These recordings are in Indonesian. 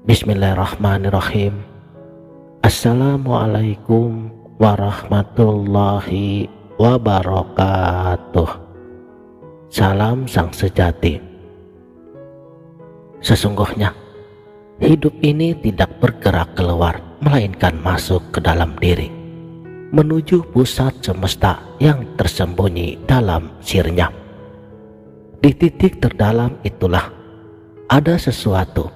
Bismillahirrahmanirrahim. Assalamualaikum warahmatullahi wabarakatuh. Salam sang sejati. Sesungguhnya hidup ini tidak bergerak keluar, melainkan masuk ke dalam diri, menuju pusat semesta yang tersembunyi dalam sirnya. Di titik terdalam itulah ada sesuatu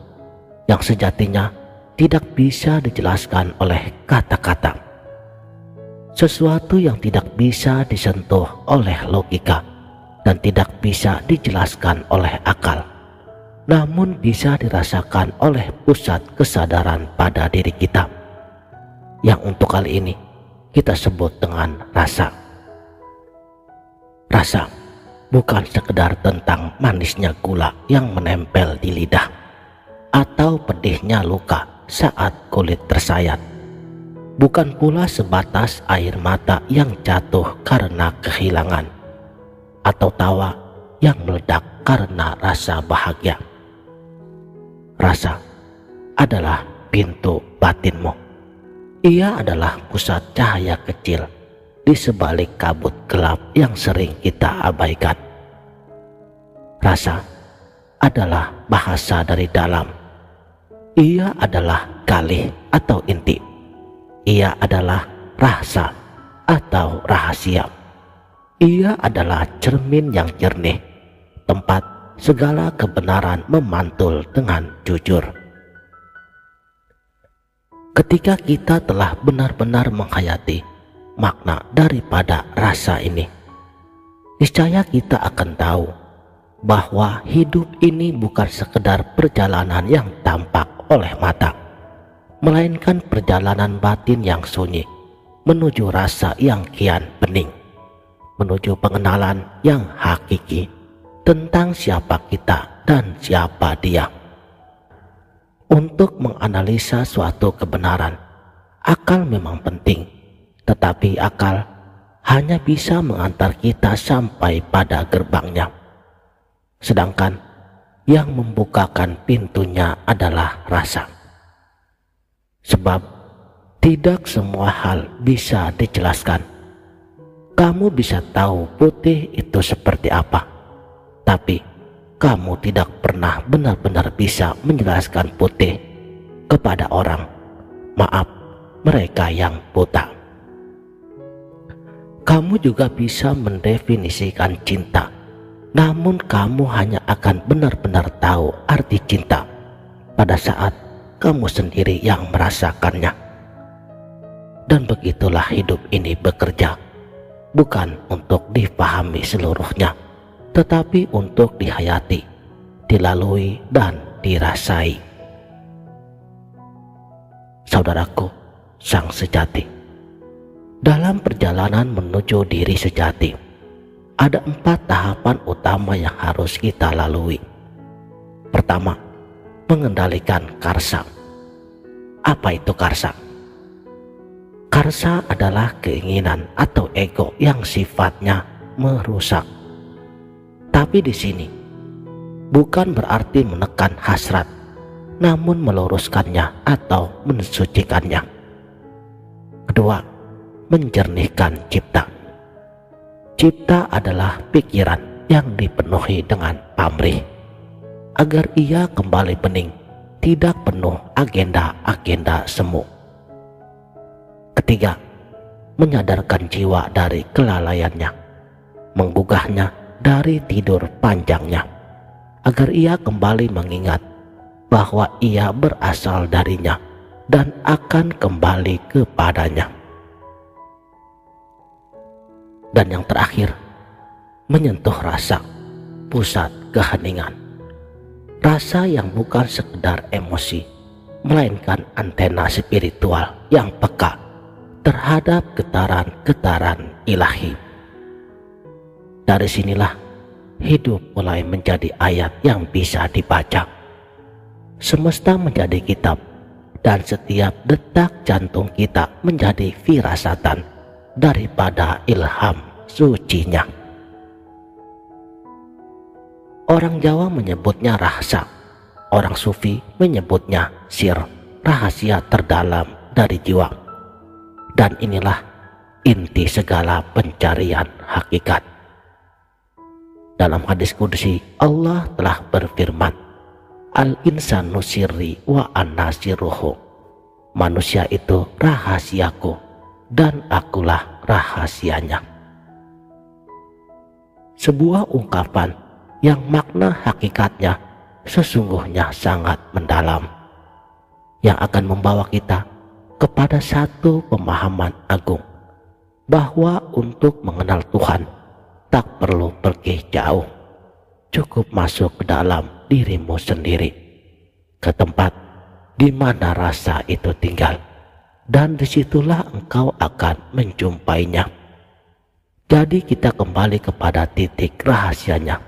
yang sejatinya tidak bisa dijelaskan oleh kata-kata, sesuatu yang tidak bisa disentuh oleh logika dan tidak bisa dijelaskan oleh akal, namun bisa dirasakan oleh pusat kesadaran pada diri kita, yang untuk kali ini kita sebut dengan rasa. Rasa bukan sekedar tentang manisnya gula yang menempel di lidah atau pedihnya luka saat kulit tersayat. Bukan pula sebatas air mata yang jatuh karena kehilangan atau tawa yang meledak karena rasa bahagia. Rasa adalah pintu batinmu. Ia adalah pusat cahaya kecil di sebalik kabut gelap yang sering kita abaikan. Rasa adalah bahasa dari dalam. Ia adalah galih atau inti. Ia adalah rasa atau rahasia. Ia adalah cermin yang jernih, tempat segala kebenaran memantul dengan jujur. Ketika kita telah benar-benar menghayati makna daripada rasa ini, niscaya kita akan tahu bahwa hidup ini bukan sekedar perjalanan yang tampak oleh mata, melainkan perjalanan batin yang sunyi menuju rasa yang kian bening, menuju pengenalan yang hakiki tentang siapa kita dan siapa dia. Untuk menganalisa suatu kebenaran, akal memang penting, tetapi akal hanya bisa mengantar kita sampai pada gerbangnya, sedangkan yang membukakan pintunya adalah rasa. Sebab tidak semua hal bisa dijelaskan. Kamu bisa tahu putih itu seperti apa, tapi kamu tidak pernah benar-benar bisa menjelaskan putih kepada orang, maaf, mereka yang buta. Kamu juga bisa mendefinisikan cinta, namun kamu hanya akan benar-benar tahu arti cinta pada saat kamu sendiri yang merasakannya. Dan begitulah hidup ini bekerja, bukan untuk dipahami seluruhnya, tetapi untuk dihayati, dilalui, dan dirasai. Saudaraku, sang sejati, dalam perjalanan menuju diri sejati, ada 4 tahapan utama yang harus kita lalui. Pertama, mengendalikan karsa. Apa itu karsa? Karsa adalah keinginan atau ego yang sifatnya merusak. Tapi di sini bukan berarti menekan hasrat, namun meluruskannya atau mensucikannya. Kedua, menjernihkan cipta. Cipta adalah pikiran yang dipenuhi dengan pamrih, agar ia kembali bening, tidak penuh agenda-agenda semu. Ketiga, menyadarkan jiwa dari kelalaiannya, menggugahnya dari tidur panjangnya, agar ia kembali mengingat bahwa ia berasal darinya dan akan kembali kepadanya. Dan yang terakhir, menyentuh rasa, pusat keheningan. Rasa yang bukan sekedar emosi, melainkan antena spiritual yang peka terhadap getaran-getaran ilahi. Dari sinilah hidup mulai menjadi ayat yang bisa dibaca. Semesta menjadi kitab, dan setiap detak jantung kita menjadi firasatan daripada ilham sucinya. Orang Jawa menyebutnya rasa, Orang sufi menyebutnya sir, rahasia terdalam dari jiwa. Dan inilah inti segala pencarian hakikat. Dalam hadis qudsi, Allah telah berfirman, Al-insanu sirri wa ana sirruhu. Manusia itu rahasiaku dan akulah rahasianya. Sebuah ungkapan yang makna hakikatnya sesungguhnya sangat mendalam, yang akan membawa kita kepada satu pemahaman agung, bahwa untuk mengenal Tuhan tak perlu pergi jauh, cukup masuk ke dalam dirimu sendiri, ke tempat di mana rasa itu tinggal, dan disitulah engkau akan menjumpainya. Jadi kita kembali kepada titik rahasianya.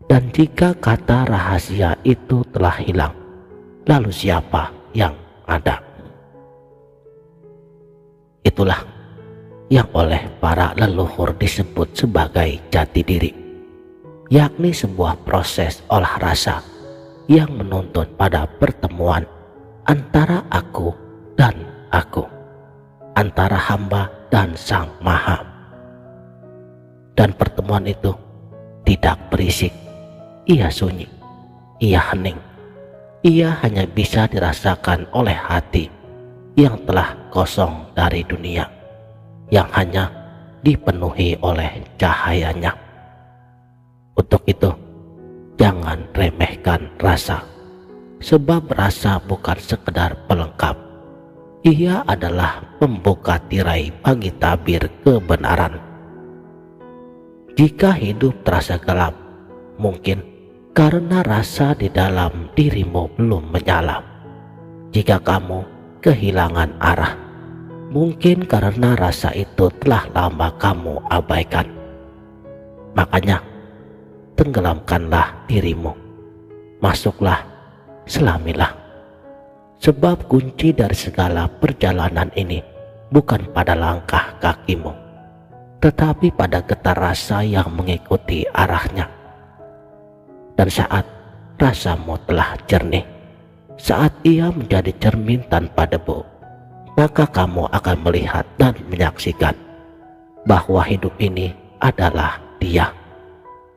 Dan jika kata rahasia itu telah hilang, lalu siapa yang ada? Itulah yang oleh para leluhur disebut sebagai jati diri, yakni sebuah proses olah rasa yang menuntun pada pertemuan antara aku dan aku, antara hamba dan Sang Maha. Dan pertemuan itu tidak berisik, ia sunyi, ia hening, ia hanya bisa dirasakan oleh hati yang telah kosong dari dunia, yang hanya dipenuhi oleh cahayanya. Untuk itu, jangan remehkan rasa, sebab rasa bukan sekedar pelengkap. Ia adalah pembuka tirai bagi tabir kebenaran. Jika hidup terasa gelap, mungkin karena rasa di dalam dirimu belum menyala. Jika kamu kehilangan arah, mungkin karena rasa itu telah lama kamu abaikan. Makanya, tenggelamkanlah dirimu, masuklah, selamilah. Sebab kunci dari segala perjalanan ini bukan pada langkah kakimu, tetapi pada getar rasa yang mengikuti arahnya. Dan saat rasamu telah jernih, saat ia menjadi cermin tanpa debu, maka kamu akan melihat dan menyaksikan bahwa hidup ini adalah Dia.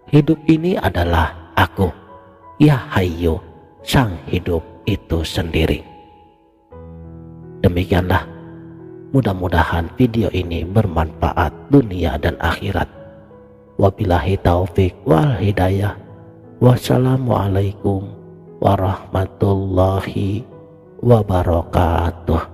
Hidup ini adalah aku, Ya Hayyu, Sang Hidup itu sendiri. Demikianlah, mudah-mudahan video ini bermanfaat dunia dan akhirat. Wabillahi taufik wal hidayah. Wassalamualaikum warahmatullahi wabarakatuh.